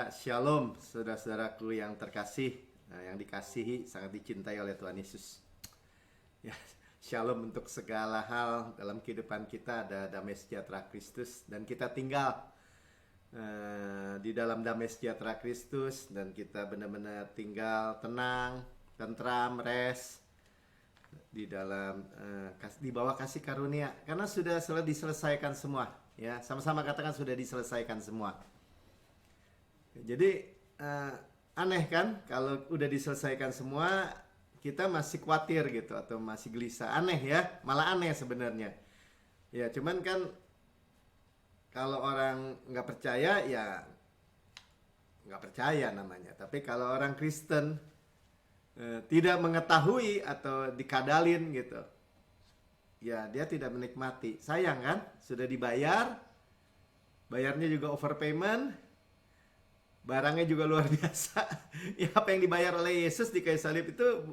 Ya, shalom saudara-saudaraku yang terkasih, yang dikasihi, sangat dicintai oleh Tuhan Yesus. Ya, shalom untuk segala hal dalam kehidupan kita, ada damai sejahtera Kristus dan kita tinggal di dalam damai sejahtera Kristus dan kita benar-benar tinggal tenang, tentram, rest di dalam di bawah kasih karunia karena sudah diselesaikan semua. Ya, sama-sama katakan sudah diselesaikan semua. Jadi aneh kan kalau udah diselesaikan semua kita masih khawatir gitu atau masih gelisah. Aneh ya, malah aneh sebenarnya. Ya cuman kan kalau orang nggak percaya ya nggak percaya namanya. Tapi kalau orang Kristen tidak mengetahui atau dikadalin gitu, ya dia tidak menikmati. Sayang kan, sudah dibayar, bayarnya juga overpayment. Barangnya juga luar biasa. Ya, apa yang dibayar oleh Yesus di kayu salib itu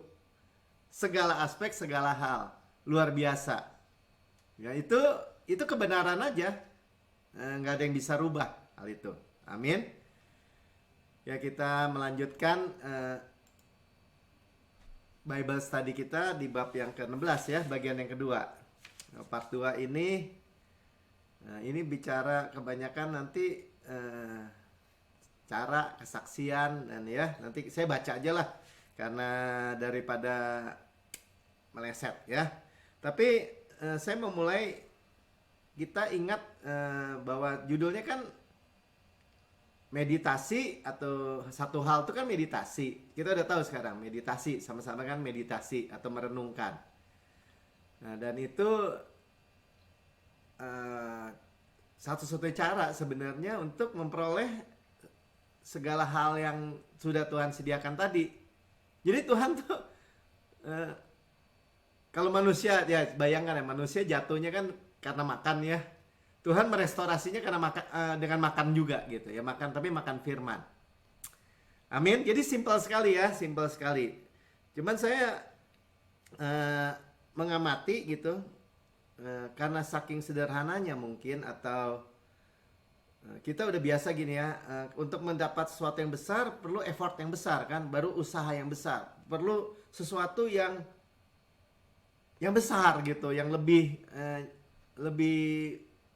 segala aspek, segala hal luar biasa. Ya itu kebenaran aja. Nggak ada yang bisa rubah hal itu. Amin. Ya kita melanjutkan Bible study kita di bab yang ke-16 ya, bagian yang kedua. Part 2 ini bicara kebanyakan nanti cara kesaksian dan ya nanti saya baca aja lah karena daripada meleset ya. Tapi saya memulai, kita ingat bahwa judulnya kan meditasi atau satu hal itu kan meditasi. Kita udah tahu sekarang meditasi sama-sama kan meditasi atau merenungkan. Nah, dan itu satu-satunya cara sebenarnya untuk memperoleh segala hal yang sudah Tuhan sediakan tadi. Jadi Tuhan tuh kalau manusia ya bayangkan ya, manusia jatuhnya kan karena makan ya. Tuhan merestorasinya karena dengan makan juga gitu ya, makan tapi makan firman. Amin. Jadi simpel sekali ya, simpel sekali. Cuman saya mengamati gitu karena saking sederhananya mungkin atau kita udah biasa gini ya, untuk mendapat sesuatu yang besar perlu effort yang besar kan, baru usaha yang besar, perlu sesuatu yang besar gitu, yang lebih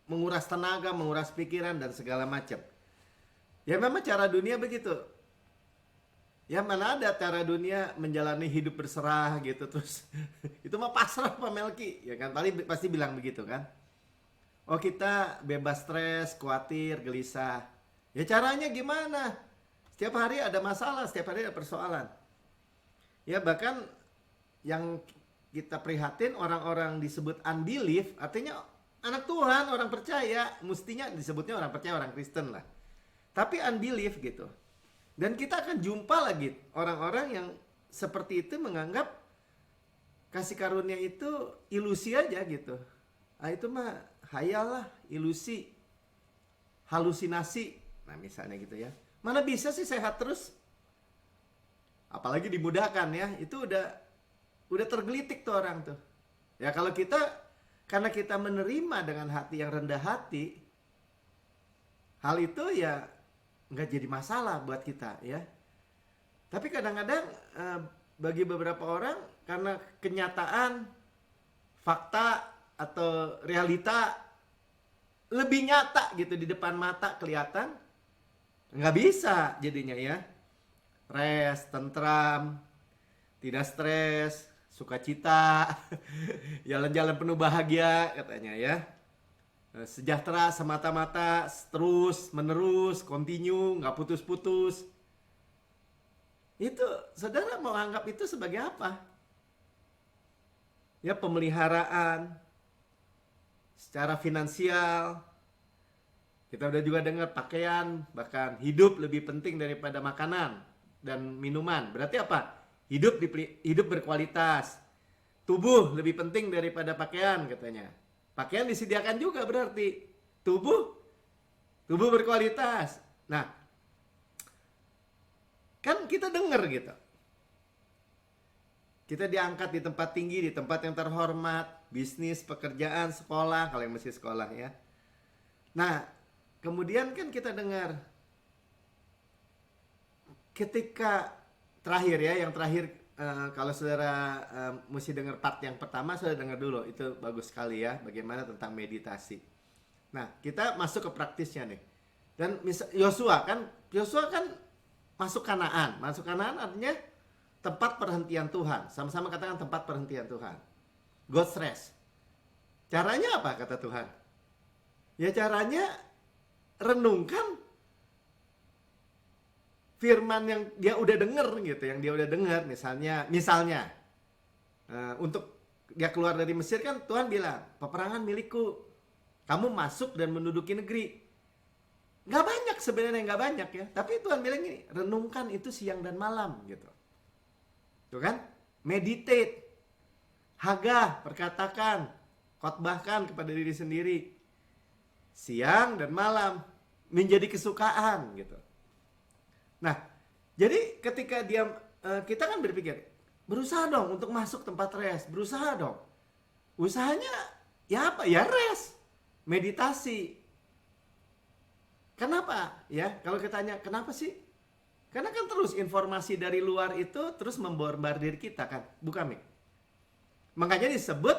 menguras tenaga, menguras pikiran dan segala macam. Ya memang cara dunia begitu. Ya mana ada cara dunia menjalani hidup berserah gitu terus itu mah pasrah Pak Melki, ya kan pasti bilang begitu kan. Oh kita bebas stres, khawatir, gelisah. Ya caranya gimana? Setiap hari ada masalah, setiap hari ada persoalan. Ya bahkan yang kita prihatin orang-orang disebut unbelief, artinya anak Tuhan, orang percaya, mestinya disebutnya orang percaya, orang Kristen lah. Tapi unbelief gitu. Dan kita akan jumpa lagi orang-orang yang seperti itu menganggap kasih karunia itu ilusi aja gitu. Itu mah hayal lah, ilusi, halusinasi. Nah misalnya gitu ya. Mana bisa sih sehat terus? Apalagi dimudahkan ya. Itu udah tergelitik tuh orang tuh. Ya kalau kita, karena kita menerima dengan hati yang rendah hati, hal itu ya nggak jadi masalah buat kita ya. Tapi kadang-kadang bagi beberapa orang karena kenyataan, fakta atau realita lebih nyata gitu di depan mata kelihatan, nggak bisa jadinya ya. Rest, tentram, tidak stres, sukacita, jalan-jalan penuh bahagia katanya ya. Sejahtera semata-mata, terus menerus, continue, nggak putus-putus. Itu saudara mau anggap itu sebagai apa? Ya pemeliharaan secara finansial. Kita udah juga dengar pakaian, bahkan hidup lebih penting daripada makanan dan minuman. Berarti apa? Hidup berkualitas. Tubuh lebih penting daripada pakaian katanya. Pakaian disediakan juga berarti. Tubuh berkualitas. Nah, kan kita dengar gitu. Kita diangkat di tempat tinggi, di tempat yang terhormat, bisnis, pekerjaan, sekolah, kalau yang masih sekolah ya. Nah, kemudian kan kita dengar ketika terakhir ya, yang terakhir kalau saudara mesti dengar part yang pertama, saudara dengar dulu, itu bagus sekali ya, bagaimana tentang meditasi. Nah, kita masuk ke praktisnya nih. Dan Yosua kan masuk Kanaan. Masuk Kanaan artinya tempat perhentian Tuhan. Sama-sama katakan tempat perhentian Tuhan. God's rest. Caranya apa kata Tuhan? Ya caranya renungkan firman yang dia udah denger gitu, yang dia udah denger. Misalnya untuk dia keluar dari Mesir kan Tuhan bilang, peperangan milikku, kamu masuk dan menduduki negeri. Nggak banyak sebenarnya, nggak banyak ya, tapi Tuhan bilang gini, renungkan itu siang dan malam gitu. Tuh kan, meditate, hagah, perkatakan, khotbahkan kepada diri sendiri siang dan malam, menjadi kesukaan gitu. Nah, jadi ketika kita kan berpikir, berusaha dong untuk masuk tempat rest, berusaha dong. Usahanya ya apa? Ya rest, meditasi. Kenapa? Ya, kalau kita tanya kenapa sih? Karena kan terus informasi dari luar itu terus membombardir kita kan, bukan Mik? Makanya disebut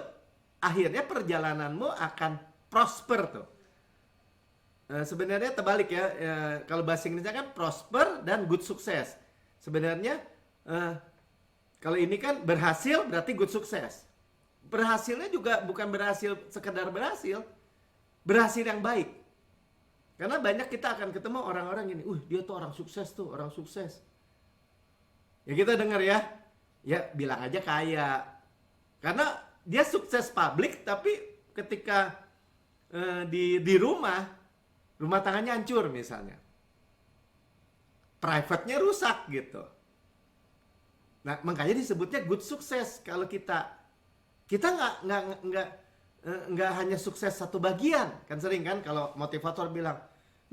akhirnya perjalananmu akan prosper tuh. Sebenarnya terbalik ya, kalau bahasa Inggrisnya kan prosper dan good success. Sebenarnya kalau ini kan berhasil berarti good success. Berhasilnya juga bukan berhasil sekedar berhasil, berhasil yang baik. Karena banyak kita akan ketemu orang-orang gini, dia tuh orang sukses tuh, orang sukses. Ya kita dengar ya bilang aja kaya. Karena dia sukses publik, tapi ketika di rumah tangannya hancur misalnya, private-nya rusak gitu. Nah makanya disebutnya good success. Kalau kita nggak hanya sukses satu bagian. Kan sering kan kalau motivator bilang,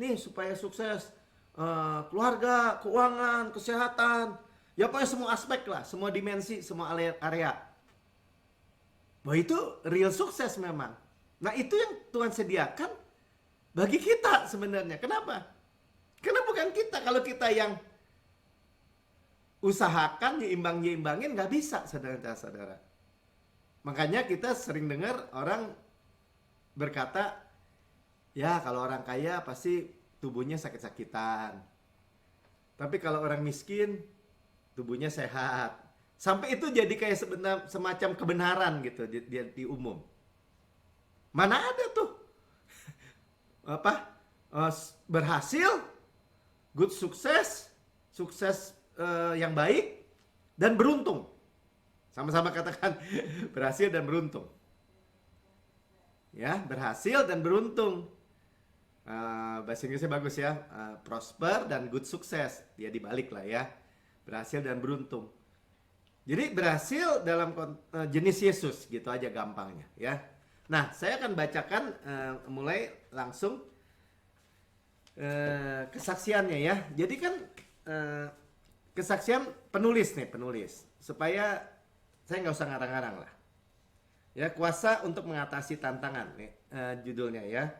nih supaya sukses keluarga, keuangan, kesehatan, ya pokoknya semua aspek lah, semua dimensi, semua area. Wah itu real sukses memang. Nah itu yang Tuhan sediakan bagi kita sebenarnya. Kenapa? Karena bukan kita. Kalau kita yang usahakan, nyimbangin, nggak bisa, saudara-saudara. Makanya kita sering dengar orang berkata, ya kalau orang kaya pasti tubuhnya sakit-sakitan. Tapi kalau orang miskin, tubuhnya sehat. Sampai itu jadi kayak semacam kebenaran gitu di umum. Mana ada tuh berhasil, good sukses yang baik dan beruntung. Sama-sama katakan berhasil dan beruntung. Ya, berhasil dan beruntung. Bahasa Inggrisnya bagus ya, prosper dan good sukses. Dia dibalik lah ya, berhasil dan beruntung. Jadi berhasil dalam jenis Yesus gitu aja gampangnya ya. Nah, saya akan bacakan mulai langsung kesaksiannya ya. Jadi kan kesaksian penulis supaya saya nggak usah ngarang-ngarang lah. Ya, kuasa untuk mengatasi tantangan nih judulnya ya.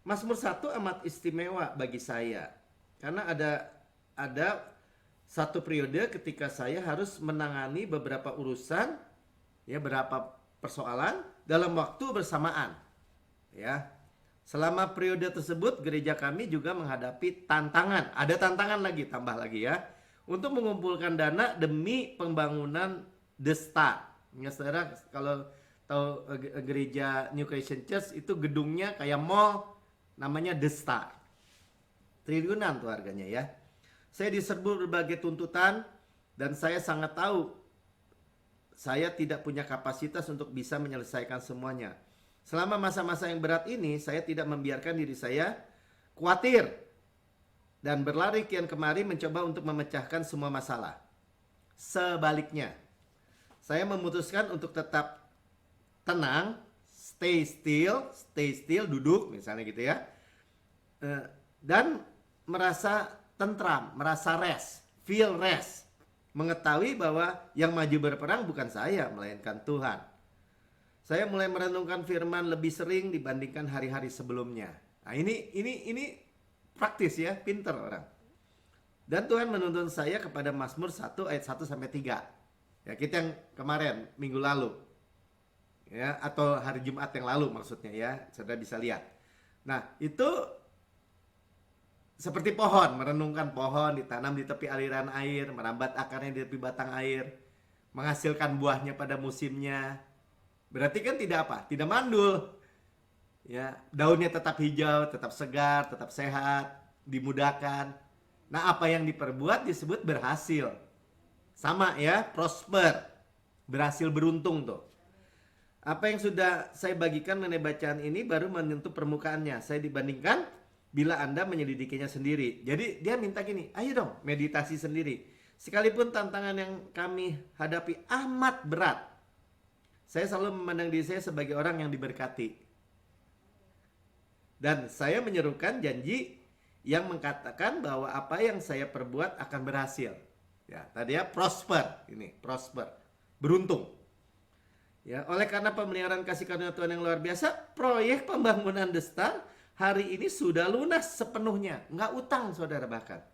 Mazmur 1 amat istimewa bagi saya karena ada satu periode ketika saya harus menangani beberapa urusan ya, beberapa persoalan dalam waktu bersamaan. Ya. Selama periode tersebut gereja kami juga menghadapi tantangan. Ada tantangan lagi, tambah lagi ya. Untuk mengumpulkan dana demi pembangunan The Star. Ya saudara, kalau tahu gereja New Creation Church itu gedungnya kayak mall, namanya The Star. Triliunan tuh harganya ya. Saya diserbu berbagai tuntutan dan saya sangat tahu saya tidak punya kapasitas untuk bisa menyelesaikan semuanya. Selama masa-masa yang berat ini, saya tidak membiarkan diri saya khawatir dan berlari kian kemari mencoba untuk memecahkan semua masalah. Sebaliknya, saya memutuskan untuk tetap tenang, stay still, duduk misalnya gitu ya, dan merasa tentram, merasa rest, feel rest. Mengetahui bahwa yang maju berperang bukan saya, melainkan Tuhan. Saya mulai merenungkan firman lebih sering dibandingkan hari-hari sebelumnya. Nah, ini praktis ya, pinter orang. Dan Tuhan menuntun saya kepada Mazmur 1 ayat 1 sampai 3. Ya, kita yang kemarin minggu lalu. Ya, atau hari Jumat yang lalu maksudnya ya. Saudara bisa lihat. Nah, itu seperti pohon, merenungkan pohon ditanam di tepi aliran air, merambat akarnya di tepi batang air, menghasilkan buahnya pada musimnya. Berarti kan tidak apa? Tidak mandul. Ya, daunnya tetap hijau, tetap segar, tetap sehat, dimudahkan. Nah, apa yang diperbuat disebut berhasil. Sama ya, prosper. Berhasil, beruntung tuh. Apa yang sudah saya bagikan mengenai bacaan ini baru menyentuh permukaannya. Saya dibandingkan bila Anda menyelidikinya sendiri. Jadi dia minta gini, ayo dong meditasi sendiri. Sekalipun tantangan yang kami hadapi amat berat, saya selalu memandang diri saya sebagai orang yang diberkati. Dan saya menyerukan janji yang mengatakan bahwa apa yang saya perbuat akan berhasil. Ya, tadi ya prosper, ini prosper, beruntung. Ya, oleh karena pemeliharaan kasih karunia Tuhan yang luar biasa, proyek pembangunan The Star hari ini sudah lunas sepenuhnya, nggak utang saudara bahkan.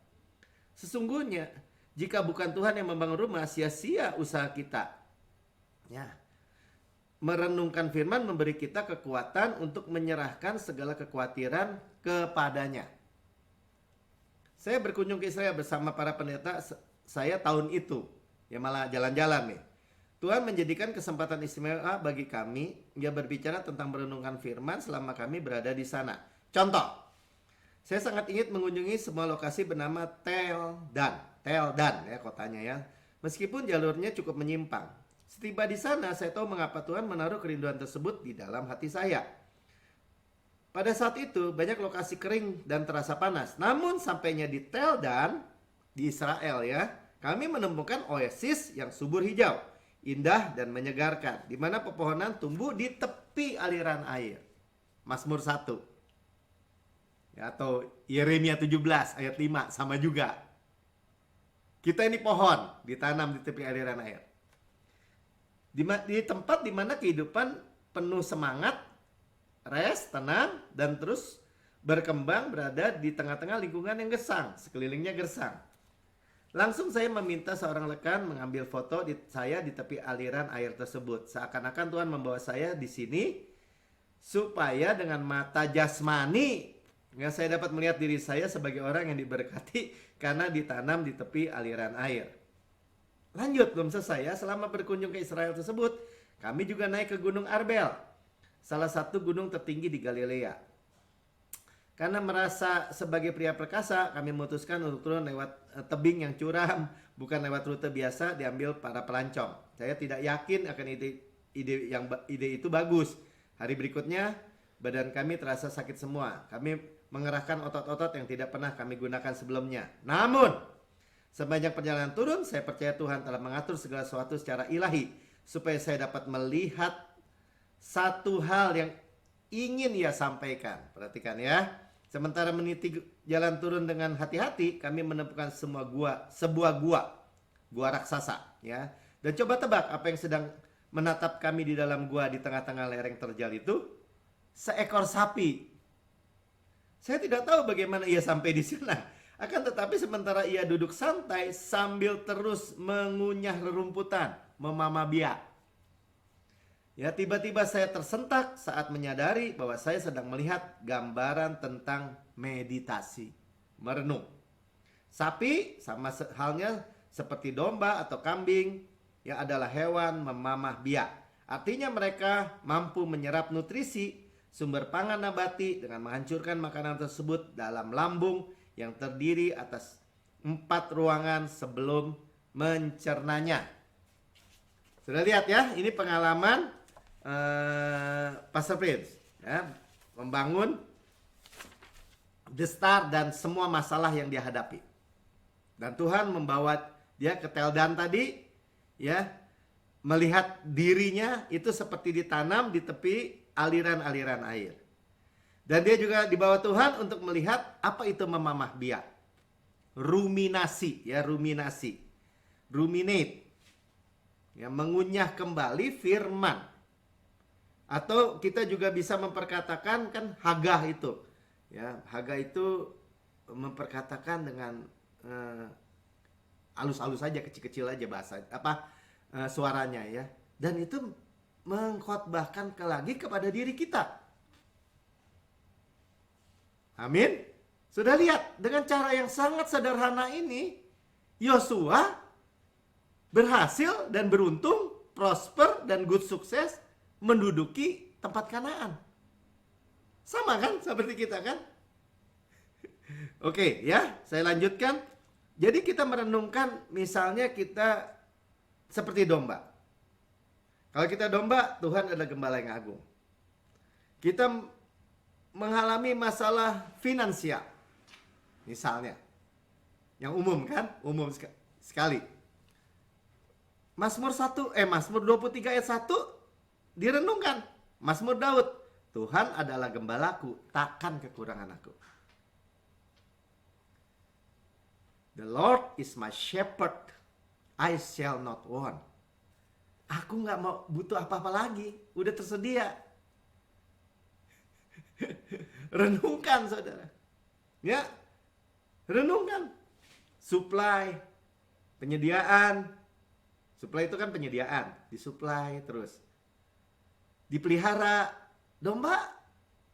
Sesungguhnya jika bukan Tuhan yang membangun rumah, sia-sia usaha kita. Ya, merenungkan firman memberi kita kekuatan untuk menyerahkan segala kekhawatiran kepadanya. Saya berkunjung ke Israel bersama para pendeta saya tahun itu, ya malah jalan-jalan nih. Tuhan menjadikan kesempatan istimewa bagi kami. Dia berbicara tentang merenungkan firman selama kami berada di sana. Contoh, saya sangat ingin mengunjungi semua lokasi bernama Tel Dan ya kotanya ya. Meskipun jalurnya cukup menyimpang. Setiba di sana saya tahu mengapa Tuhan menaruh kerinduan tersebut di dalam hati saya. Pada saat itu banyak lokasi kering dan terasa panas. Namun sampainya di Tel Dan di Israel ya, kami menemukan oasis yang subur hijau, indah dan menyegarkan, di mana pepohonan tumbuh di tepi aliran air. Mazmur 1 ya, atau Yeremia 17 ayat 5 sama juga. Kita ini pohon ditanam di tepi aliran air. Di tempat di mana kehidupan penuh semangat, rest, tenang, dan terus berkembang berada di tengah-tengah lingkungan yang gersang, sekelilingnya gersang. Langsung saya meminta seorang rekan mengambil foto saya di tepi aliran air tersebut. Seakan-akan Tuhan membawa saya di sini supaya dengan mata jasmani saya dapat melihat diri saya sebagai orang yang diberkati karena ditanam di tepi aliran air. Lanjut, belum selesai ya. Selama berkunjung ke Israel tersebut, kami juga naik ke Gunung Arbel, salah satu gunung tertinggi di Galilea. Karena merasa sebagai pria perkasa, kami memutuskan untuk turun lewat tebing yang curam, bukan lewat rute biasa diambil para pelancong. Saya tidak yakin akan ide itu bagus. Hari berikutnya, badan kami terasa sakit semua. Kami mengerahkan otot-otot yang tidak pernah kami gunakan sebelumnya. Namun, sepanjang perjalanan turun, saya percaya Tuhan telah mengatur segala sesuatu secara ilahi, supaya saya dapat melihat satu hal yang ingin Ia sampaikan. Perhatikan ya. Sementara meniti jalan turun dengan hati-hati, kami menemukan sebuah gua raksasa ya. Dan coba tebak apa yang sedang menatap kami di dalam gua di tengah-tengah lereng terjal itu? Seekor sapi. Saya tidak tahu bagaimana ia sampai di sana. Akan tetapi sementara ia duduk santai sambil terus mengunyah rerumputan, memamah biak. Ya, tiba-tiba saya tersentak saat menyadari bahwa saya sedang melihat gambaran tentang meditasi, merenung. Sapi sama halnya seperti domba atau kambing yang adalah hewan memamah biak. Artinya mereka mampu menyerap nutrisi sumber pangan nabati dengan menghancurkan makanan tersebut dalam lambung yang terdiri atas 4 ruangan sebelum mencernanya. Sudah lihat ya, ini pengalaman Pastor Prince ya, membangun The Star dan semua masalah yang dia hadapi. Dan Tuhan membawa dia ke Tel Dan tadi ya, melihat dirinya itu seperti ditanam di tepi aliran-aliran air. Dan dia juga dibawa Tuhan untuk melihat apa itu memamah biak. Ruminasi ya, ruminate ya, mengunyah kembali firman. Atau kita juga bisa memperkatakan kan Hagah itu. Ya, Hagah itu memperkatakan dengan halus-halus aja, kecil-kecil aja bahasa suaranya ya. Dan itu mengkhotbahkan lagi kepada diri kita. Amin. Sudah lihat, dengan cara yang sangat sederhana ini, Yosua berhasil dan beruntung, prosper dan good sukses menduduki tempat Kanaan. Sama kan seperti kita kan? Oke ya, saya lanjutkan. Jadi kita merenungkan, misalnya kita seperti domba. Kalau kita domba, Tuhan adalah gembala yang agung. Kita mengalami masalah finansial, misalnya, yang umum kan, umum sekali. Mazmur 23 ayat 1 direnungkan. Mazmur Daud, Tuhan adalah gembalaku, takkan kekurangan aku. The Lord is my shepherd, I shall not want. Aku gak mau butuh apa-apa lagi, udah tersedia. Renungkan saudara. Ya, renungkan. Supply, penyediaan. Supply itu kan penyediaan, disuplai terus. Dipelihara. Domba,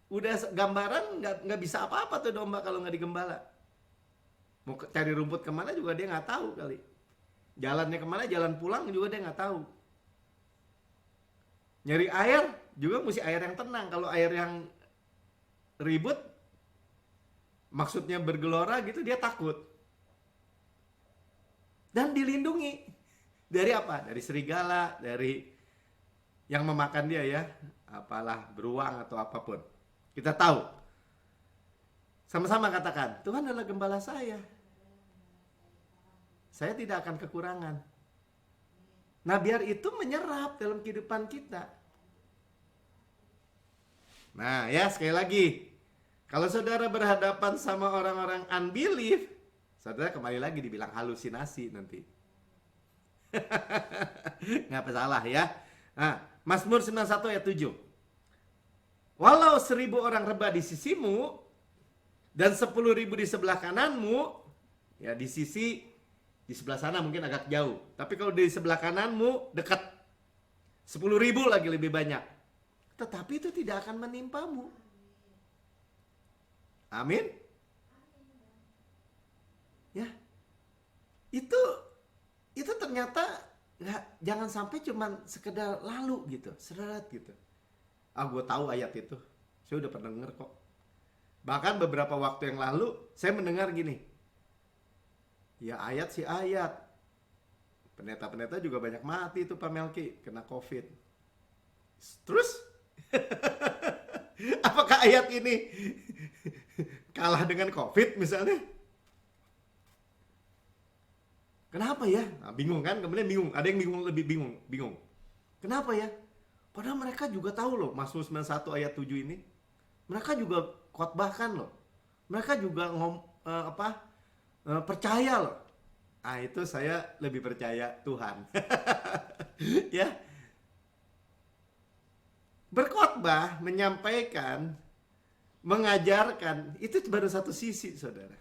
udah gambaran nggak bisa apa-apa tuh domba kalau nggak digembala. Mau cari rumput kemana juga dia nggak tahu kali. Jalannya kemana, jalan pulang juga dia nggak tahu. Nyari air juga mesti air yang tenang. Kalau air yang ribut, maksudnya bergelora gitu, dia takut. Dan dilindungi. Dari apa? Dari serigala, dari yang memakan dia ya. Apalah, beruang atau apapun. Kita tahu. Sama-sama katakan, Tuhan adalah gembala saya. Saya tidak akan kekurangan. Nah, biar itu menyerap dalam kehidupan kita. Nah, ya sekali lagi. Kalau saudara berhadapan sama orang-orang unbelief, saudara kembali lagi dibilang halusinasi nanti. Nggak salah ya. Nah, Mazmur 91 ayat 7. Walau 1000 orang rebah di sisimu, dan 10.000 di sebelah kananmu, ya di sebelah sana mungkin agak jauh. Tapi kalau di sebelah kananmu dekat, 10.000 lagi lebih banyak. Tetapi itu tidak akan menimpamu. Amin. Ya, itu ternyata jangan sampai cuman sekedar lalu gitu, seret gitu. Gue tahu ayat itu, saya udah pernah denger kok. Bahkan beberapa waktu yang lalu saya mendengar gini, ya ayat sih ayat, pendeta-pendeta juga banyak mati itu Pak Melki kena COVID. Terus apakah ayat ini kalah dengan COVID misalnya? Kenapa ya? Nah, bingung kan? Kemudian bingung. Ada yang bingung, lebih bingung. Kenapa ya? Padahal mereka juga tahu loh, Mazmur 91 ayat 7 ini. Mereka juga khotbahkan loh. Mereka juga percaya loh. Ah, itu saya lebih percaya Tuhan. Ya. Berkhotbah, menyampaikan, mengajarkan, itu baru satu sisi, saudara.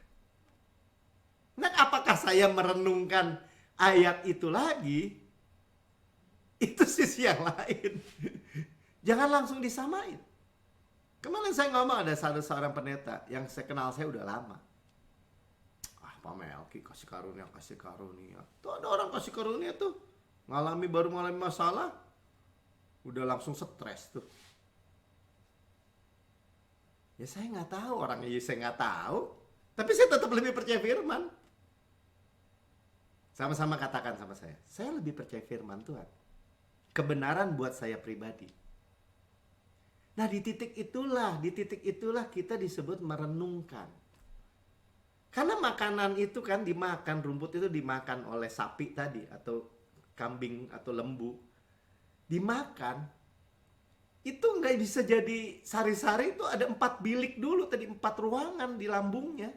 Nah, apakah saya merenungkan ayat itu lagi? Itu sisi yang lain. Jangan langsung disamain. Kemarin saya ngomong ada seorang pendeta yang saya kenal, saya udah lama. Pak Melki kasih karunia. Tuh ada orang kasih karunia tuh, baru mengalami masalah, udah langsung stres tuh. Ya saya nggak tahu orangnya, saya nggak tahu. Tapi saya tetap lebih percaya firman. Sama-sama katakan sama saya lebih percaya firman Tuhan. Kebenaran buat saya pribadi. Nah di titik itulah kita disebut merenungkan. Karena makanan itu kan dimakan, rumput itu dimakan oleh sapi tadi, atau kambing atau lembu. Dimakan, itu nggak bisa jadi sari-sari, itu ada 4 bilik dulu tadi, 4 ruangan di lambungnya.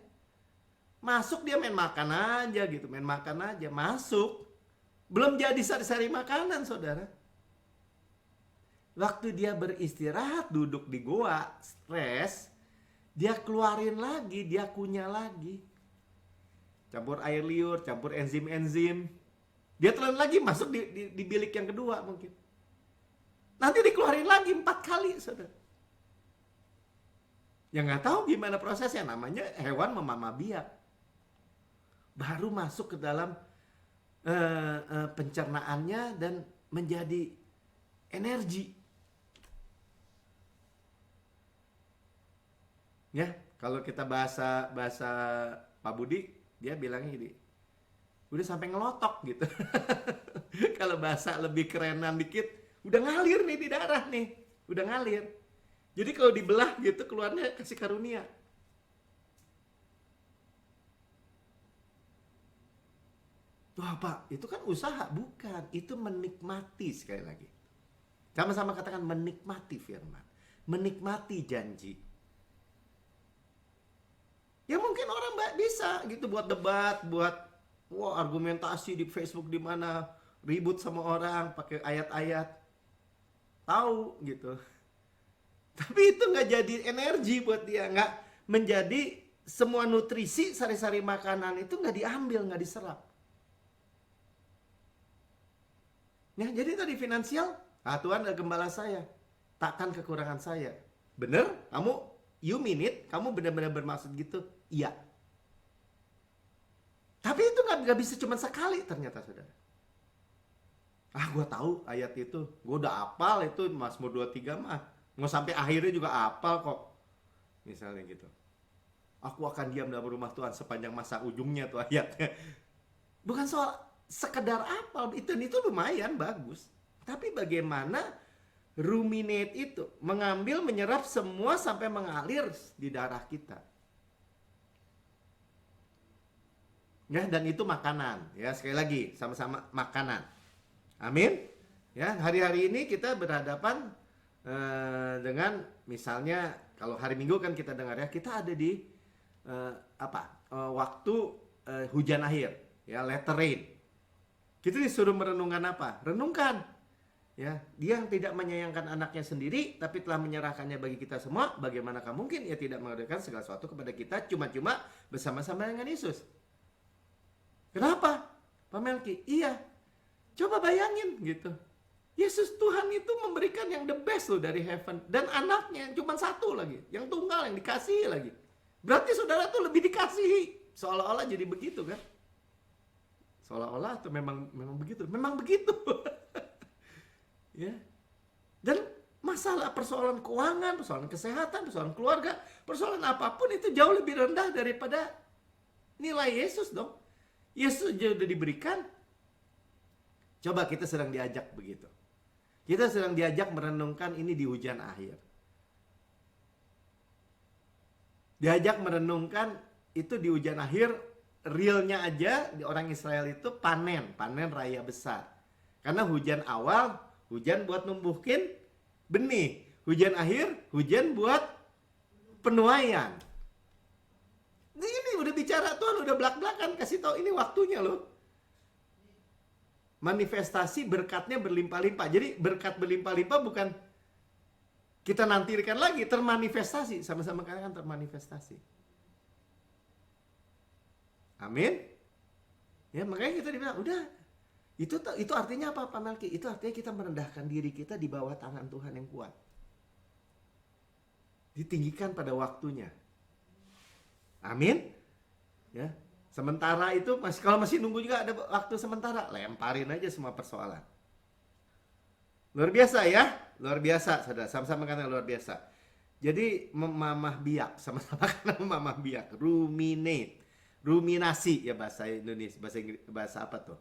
Masuk dia main makan aja, masuk. Belum jadi sari-sari makanan, saudara. Waktu dia beristirahat, duduk di goa, stres, dia keluarin lagi, dia kunyah lagi. campur air liur, campur enzim-enzim. Dia telan lagi masuk di bilik yang kedua mungkin. Nanti dikeluarin lagi 4 kali, saudara. Yang nggak tahu gimana prosesnya, namanya hewan memamah biak. Baru masuk ke dalam pencernaannya dan menjadi energi. Ya, kalau kita bahasa Pak Budi, dia bilangnya gini, udah sampai ngelotok gitu. Kalau bahasa lebih kerenan dikit, udah ngalir nih di darah nih, udah ngalir. Jadi kalau dibelah gitu keluarnya kasih karunia. Wah Pak, itu kan usaha, bukan. Itu menikmati, sekali lagi. Sama-sama katakan menikmati firman. Menikmati janji. Ya mungkin orang bisa gitu buat debat, buat argumentasi di Facebook di mana ribut sama orang pakai ayat-ayat. Tahu gitu. Tapi itu nggak jadi energi buat dia, nggak menjadi semua nutrisi sari-sari makanan itu nggak diambil, nggak diserap. Ya, jadi tadi finansial, Tuhan adalah gembala saya, takkan kekurangan saya. Bener? You mean it? Kamu benar-benar bermaksud gitu? Iya. Tapi itu nggak bisa cuma sekali ternyata, saudara. Gue tahu ayat itu, gue udah hafal itu Mazmur 23 mah. Mau sampai akhirnya juga hafal kok. Misalnya gitu. Aku akan diam dalam rumah Tuhan sepanjang masa, ujungnya tuh ayatnya. Bukan soal sekedar hafal, itu lumayan bagus. Tapi bagaimana ruminate itu, mengambil, menyerap semua sampai mengalir di darah kita. Ya, dan itu makanan. Ya, sekali lagi sama-sama makanan. Amin. Ya, hari-hari ini kita berhadapan dengan misalnya kalau hari Minggu kan kita dengar ya, kita ada di waktu hujan akhir, ya, latter rain. Kita disuruh merenungkan apa? Renungkan, ya, dia yang tidak menyayangkan anaknya sendiri tapi telah menyerahkannya bagi kita semua, bagaimanakah mungkin ia tidak mengadakan segala sesuatu kepada kita cuma-cuma bersama-sama dengan Yesus. Kenapa? Pak Melki, iya, coba bayangin gitu. Yesus Tuhan itu memberikan yang the best loh dari heaven. Dan anaknya cuma satu lagi, yang tunggal, yang dikasihi lagi. Berarti saudara tuh lebih dikasihi. Seolah-olah jadi begitu kan? Seolah-olah atau memang begitu? Memang begitu. Ya. Dan masalah persoalan keuangan, persoalan kesehatan, persoalan keluarga, persoalan apapun itu jauh lebih rendah daripada nilai Yesus dong. Yesus sudah diberikan. Coba kita sedang diajak begitu. Kita sedang diajak merenungkan ini di hujan akhir. Diajak merenungkan itu di hujan akhir, realnya aja di orang Israel itu panen raya besar. Karena hujan awal, hujan buat numbuhkin benih. Hujan akhir, hujan buat penuaian. Ini udah bicara Tuhan, udah belak-belakan, kasih tahu ini waktunya loh. Manifestasi berkatnya berlimpah-limpah. Jadi berkat berlimpah-limpah bukan kita nantikan lagi, termanifestasi. Sama-sama katakan termanifestasi. Amin. Ya, makanya kita dibilang, udah. Itu artinya apa, Pak Melki? Itu artinya kita merendahkan diri kita di bawah tangan Tuhan yang kuat. Ditinggikan pada waktunya. Amin. Ya. Sementara itu kalau masih nunggu juga ada waktu sementara, lemparin aja semua persoalan. Luar biasa ya, luar biasa, saudara. Sama-sama kata luar biasa. Jadi memamah biak, sama-sama kata memamah biak, ruminate, ruminasi ya bahasa Indonesia, bahasa apa tuh?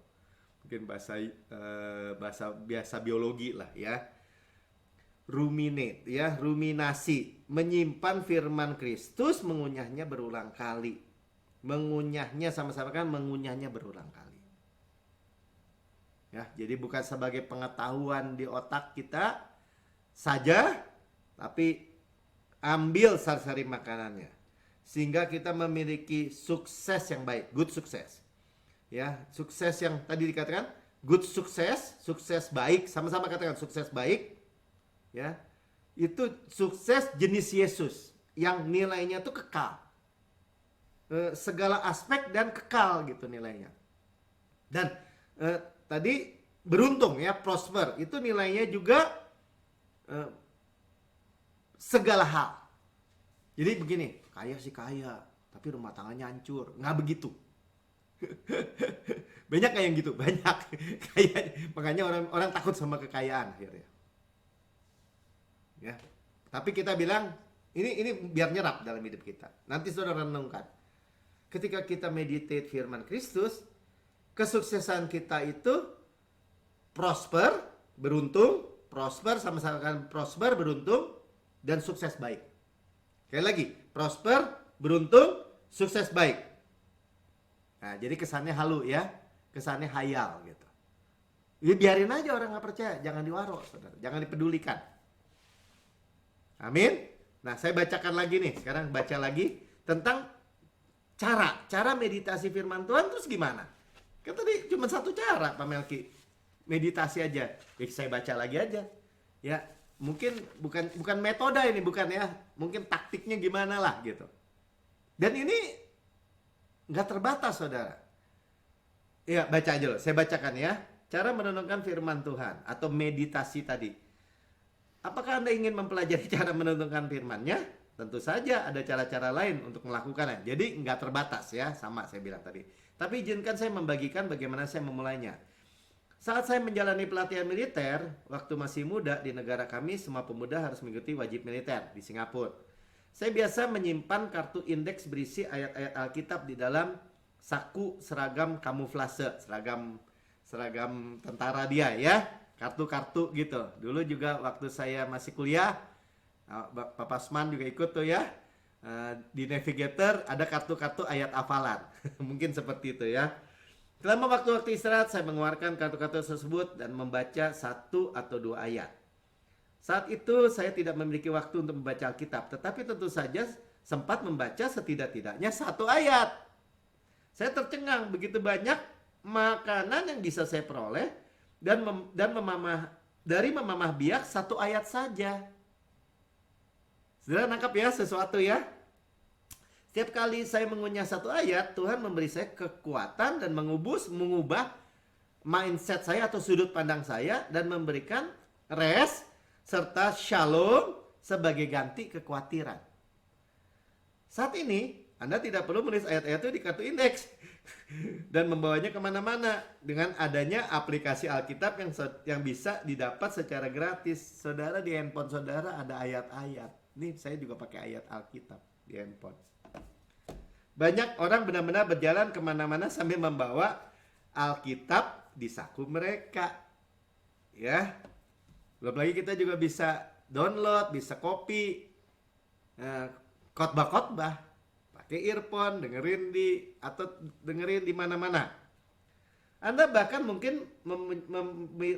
Mungkin bahasa biasa biologi lah ya. Ruminate ya, ruminasi, menyimpan firman Kristus, mengunyahnya berulang kali. Mengunyahnya, sama-sama kan mengunyahnya berulang kali. Ya, jadi bukan sebagai pengetahuan di otak kita saja, tapi ambil sari-sari makanannya sehingga kita memiliki sukses yang baik, good sukses. Ya, sukses yang tadi dikatakan good sukses, sukses baik, sama-sama katakan sukses baik. Ya. Itu sukses jenis Yesus yang nilainya tuh kekal. segala aspek dan kekal gitu nilainya. Dan tadi beruntung ya, prosper itu nilainya juga segala hal. Jadi begini, kaya sih kaya, tapi rumah tangganya hancur. Nggak begitu. Banyak kayak yang gitu, banyak. Kayak makanya orang takut sama kekayaan akhirnya. Ya. Tapi kita bilang ini biar nyerap dalam hidup kita. Nanti saudara renungkan. Ketika kita meditate firman Kristus, kesuksesan kita itu prosper, beruntung, prosper sama-sama kan prosper, beruntung, dan sukses baik. Sekali lagi, prosper, beruntung, sukses baik. Nah, jadi kesannya halu ya, kesannya hayal gitu. Ya, biarin aja orang nggak percaya, jangan diwaro, saudara, jangan dipedulikan. Amin. Nah, saya bacakan lagi nih, sekarang baca lagi tentang cara meditasi firman Tuhan terus gimana? Kan tadi cuma satu cara, Pak Melki, meditasi aja. Ya, saya baca lagi aja. Ya, mungkin bukan metode ini, bukan ya, mungkin taktiknya gimana lah gitu. Dan ini nggak terbatas, saudara. Ya, baca aja loh. Saya bacakan ya. Cara merenungkan firman Tuhan atau meditasi tadi. Apakah Anda ingin mempelajari cara merenungkan firman-Nya? Tentu saja ada cara-cara lain untuk melakukannya. Jadi nggak terbatas ya, sama saya bilang tadi. Tapi izinkan saya membagikan bagaimana saya memulainya. Saat saya menjalani pelatihan militer, waktu masih muda di negara kami, semua pemuda harus mengikuti wajib militer di Singapura. Saya biasa menyimpan kartu indeks berisi ayat-ayat Alkitab di dalam saku seragam kamuflase, seragam tentara dia ya, kartu-kartu gitu. Dulu juga waktu saya masih kuliah, Pak Pasman juga ikut tuh ya, di Navigator ada kartu-kartu ayat hafalan. Mungkin seperti itu ya. Selama waktu-waktu istirahat saya mengeluarkan kartu-kartu tersebut dan membaca 1 atau 2 ayat. Saat itu saya tidak memiliki waktu untuk membaca Alkitab, tetapi tentu saja sempat membaca setidak-tidaknya 1 ayat. Saya tercengang begitu banyak makanan yang bisa saya peroleh dan memamah biak 1 ayat saja. Saudara nangkap ya sesuatu ya? Setiap kali saya mengunyah 1 ayat, Tuhan memberi saya kekuatan dan mengubah mindset saya atau sudut pandang saya dan memberikan rest serta shalom sebagai ganti kekhawatiran. Saat ini, Anda tidak perlu menulis ayat-ayat itu di kartu indeks dan membawanya kemana-mana dengan adanya aplikasi Alkitab yang bisa didapat secara gratis. Saudara, di handphone saudara ada ayat-ayat. Nih saya juga pakai ayat Alkitab di handphone. Banyak orang benar-benar berjalan kemana-mana sambil membawa Alkitab di saku mereka. Ya, belum lagi kita juga bisa download, bisa copy khotbah-khotbah, pakai earphone, dengerin di mana-mana. Anda bahkan mungkin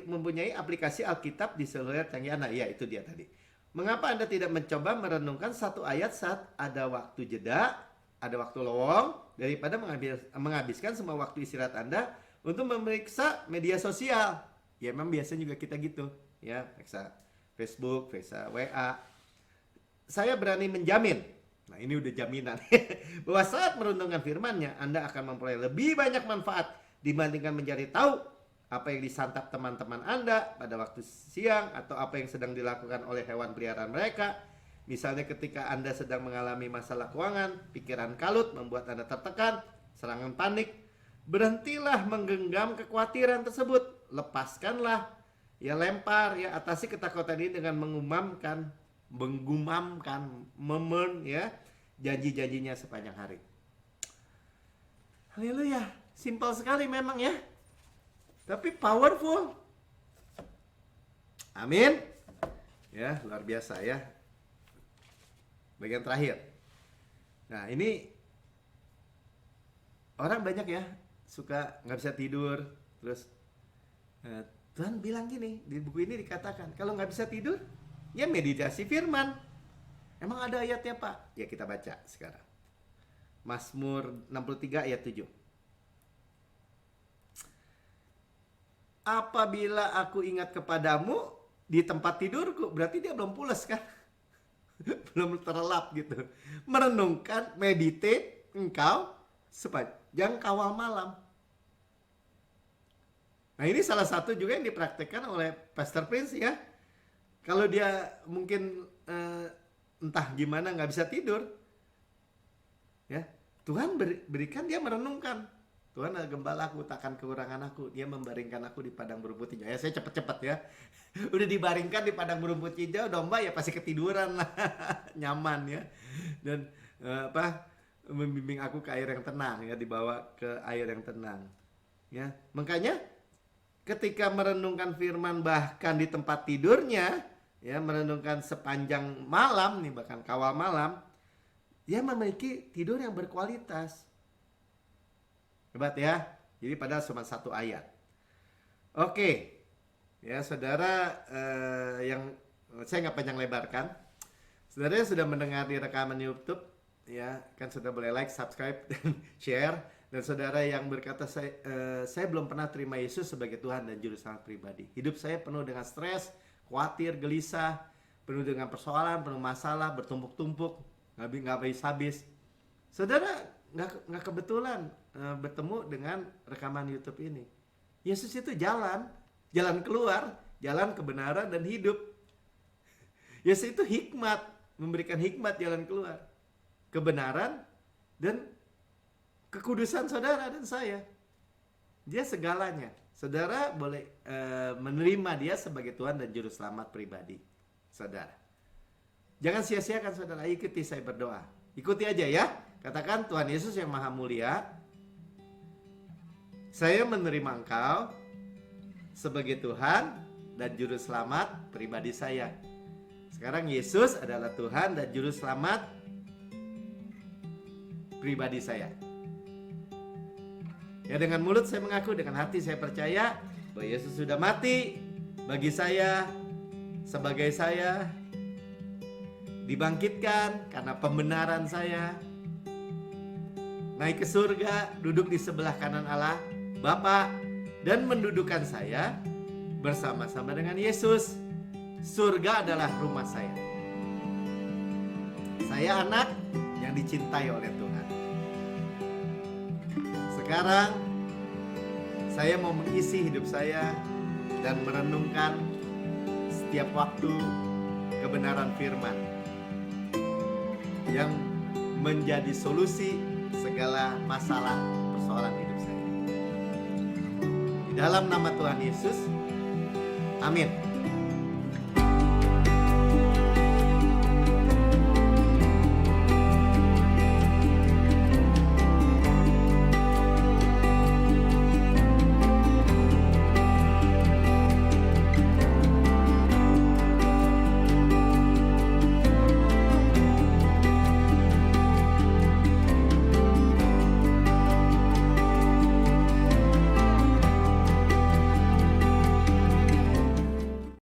mempunyai aplikasi Alkitab di seluler canggih Anda. Ya, itu dia tadi. Mengapa Anda tidak mencoba merenungkan 1 ayat saat ada waktu jeda, ada waktu lowong, daripada menghabiskan semua waktu istirahat Anda untuk memeriksa media sosial? Ya, memang biasanya juga kita gitu. Ya, periksa Facebook, periksa WA. Saya berani menjamin, nah ini udah jaminan, bahwa saat merenungkan firman-Nya, Anda akan memperoleh lebih banyak manfaat dibandingkan mencari tahu apa yang disantap teman-teman Anda pada waktu siang atau apa yang sedang dilakukan oleh hewan peliharaan mereka. Misalnya ketika Anda sedang mengalami masalah keuangan, pikiran kalut membuat Anda tertekan, serangan panik, berhentilah menggenggam kekhawatiran tersebut. Lepaskanlah, ya lempar, ya atasi ketakutan ini dengan menggumamkan ya janji-janjinya sepanjang hari. Haleluya, simpel sekali memang ya, tapi powerful. Amin. Ya, luar biasa ya. Bagian terakhir. Nah, ini orang banyak ya suka nggak bisa tidur. Terus Tuhan bilang gini, di buku ini dikatakan kalau nggak bisa tidur, ya meditasi firman. Emang ada ayatnya Pak? Ya kita baca sekarang. Mazmur 63 ayat 7. Apabila aku ingat kepadamu di tempat tidurku, berarti dia belum pulas kan? Belum terlelap gitu. Merenungkan, meditate engkau sepanjang kawal malam. Nah, ini salah satu juga yang dipraktekkan oleh Pastor Prince ya. Kalau dia mungkin entah gimana nggak bisa tidur, ya Tuhan berikan dia merenungkan. Tuhan adalah gembalaku, takkan kekurangan aku. Dia membaringkan aku di padang berumput hijau. Ya saya cepet-cepet ya. Udah dibaringkan di padang berumput hijau, domba ya pasti ketiduran lah. Nyaman ya. Dan membimbing aku ke air yang tenang ya, dibawa ke air yang tenang. Ya, makanya ketika merenungkan firman bahkan di tempat tidurnya, ya merenungkan sepanjang malam nih, bahkan kawal malam, dia memiliki tidur yang berkualitas. Hebat ya. Jadi padahal cuma satu ayat. Oke. Ya saudara, yang saya nggak panjang lebarkan. Saudara sudah mendengar di rekaman YouTube, ya kan sudah boleh like, subscribe, dan share. Dan saudara yang berkata saya belum pernah terima Yesus sebagai Tuhan dan Juru Selamat pribadi. Hidup saya penuh dengan stres, khawatir, gelisah, penuh dengan persoalan, penuh masalah, bertumpuk-tumpuk, nggak habis-habis. Saudara nggak kebetulan bertemu dengan rekaman YouTube ini. Yesus itu jalan keluar, jalan kebenaran dan hidup. Yesus itu hikmat, memberikan hikmat jalan keluar, kebenaran dan kekudusan saudara dan saya. Dia segalanya. Saudara boleh menerima dia sebagai Tuhan dan Juru Selamat pribadi saudara. Jangan sia-siakan saudara, ikuti saya berdoa. Ikuti aja ya. Katakan, Tuhan Yesus yang Maha Mulia, saya menerima Engkau sebagai Tuhan dan Juru Selamat pribadi saya. Sekarang Yesus adalah Tuhan dan Juru Selamat pribadi saya. Ya, dengan mulut saya mengaku, dengan hati saya percaya bahwa Yesus sudah mati bagi saya, sebagai saya, dibangkitkan karena pembenaran saya, naik ke surga, duduk di sebelah kanan Allah Bapa, dan mendudukan saya bersama-sama dengan Yesus. Surga adalah rumah saya. Saya anak yang dicintai oleh Tuhan. Sekarang saya mau mengisi hidup saya dan merenungkan setiap waktu kebenaran firman yang menjadi solusi segala masalah persoalan hidup saya. Di dalam nama Tuhan Yesus, amin.